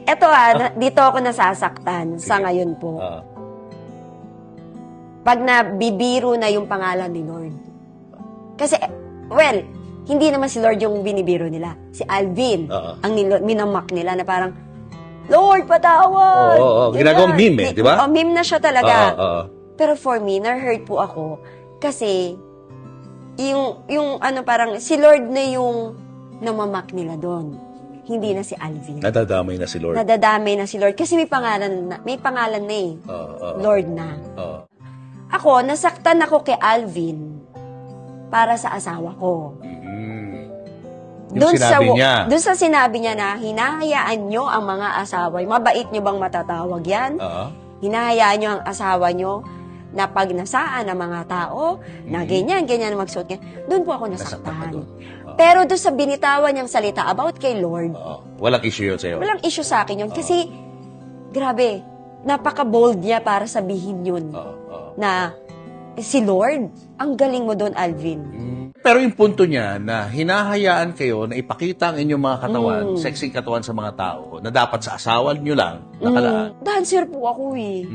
Eto dito ako nasasaktan sa ngayon po. Pag nabibiro na yung pangalan ni Lord. Kasi, well, hindi naman si Lord yung binibiro nila. Si Alvin, ang minamak nila na parang, Lord, patawad! Oo, ginagawang meme di ba? Meme na siya talaga. Pero for me, na-hurt po ako kasi yung parang si Lord na yung namamak nila doon. Hindi na si Alvin. Nadadamay na si Lord. Nadadamay na si Lord kasi may pangalan na eh. Lord na. Ako, nasaktan ako kay Alvin para sa asawa ko. Yung sinabi niya. Doon sa sinabi niya na hinahayaan nyo ang mga asawa. Mabait nyo bang matatawag yan? Hinahayaan nyo ang asawa nyo na pag nasaan ng mga tao, na ganyan magsuot niya. Doon po ako nasaktan. Pero doon sa binitawan niyang salita about kay Lord, walang issue yun sa'yo. walang issue sa akin yun. Kasi, grabe, napaka-bold niya para sabihin yun. Na, si Lord, ang galing mo doon, Alvin. Pero yung punto niya na hinahayaan kayo na ipakita ang inyong mga katawan, sexy katawan sa mga tao, na dapat sa asawa nyo lang nakalaan. Dancer po ako eh.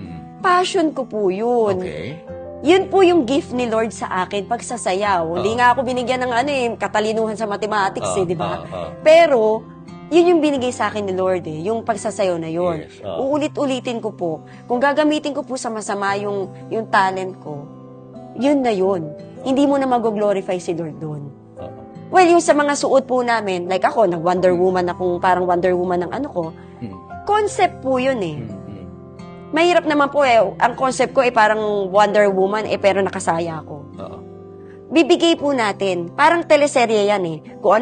Passion ko po yun. Okay. Yun po yung gift ni Lord sa akin pagsasayaw. Hindi nga ako binigyan ng katalinuhan sa mathematics di ba? Pero, yun yung binigay sa akin ni Lord yung pagsasayaw na yun. Yes, Uulit-ulitin ko po. Kung gagamitin ko po sa masama yung talent ko, yun na yun. Hindi mo na mag-glorify si Lord doon. Well, yung sa mga suot po namin, like ako, nag-Wonder Woman akong parang Wonder Woman ng ko, concept po yun Mahirap naman po ang concept ko parang Wonder Woman pero nakasaya ako. Bibigay po natin. Parang teleserye yan Kung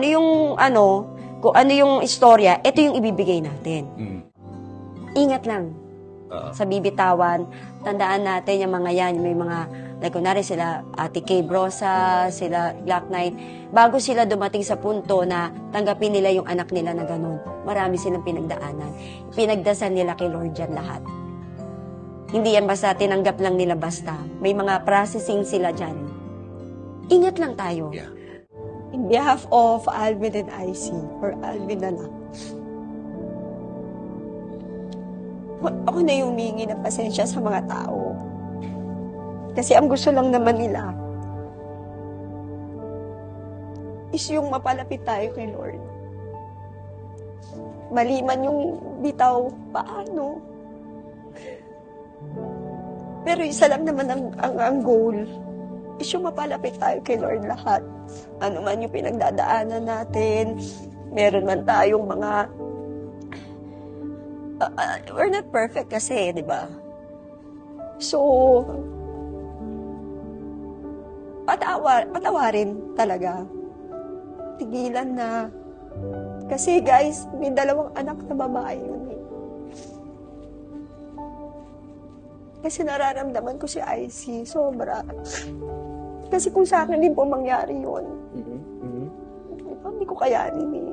ano yung istorya, ito yung ibibigay natin. Ingat lang. Sa bibitawan, tandaan natin yung mga yan, may mga, like kunwari sila Ate Kay Brosa, sila Black Knight, bago sila dumating sa punto na tanggapin nila yung anak nila na ganun, marami silang pinagdaanan. Pinagdasal nila kay Lord yan lahat. Hindi yan basta tinanggap lang nila basta. May mga processing sila dyan. Ingat lang tayo. Yeah. In behalf of Alvin and IC, or Alvin na lang, ako na yung humingi ng pasensya sa mga tao. Kasi ang gusto lang naman nila is yung mapalapit tayo kay Lord. Mali man yung bitaw, paano? Pero isa lang naman ang goal is yung mapalapit tayo kay Lord lahat. Ano man yung pinagdadaanan natin, meron man tayong mga we're not perfect kasi, di ba? So, patawarin talaga. Tigilan na. Kasi guys, may 2 anak na babae yun Kasi nararamdaman ko si IC, sobra. Kasi kung sa akin din po mangyari yun, hindi ko kayanin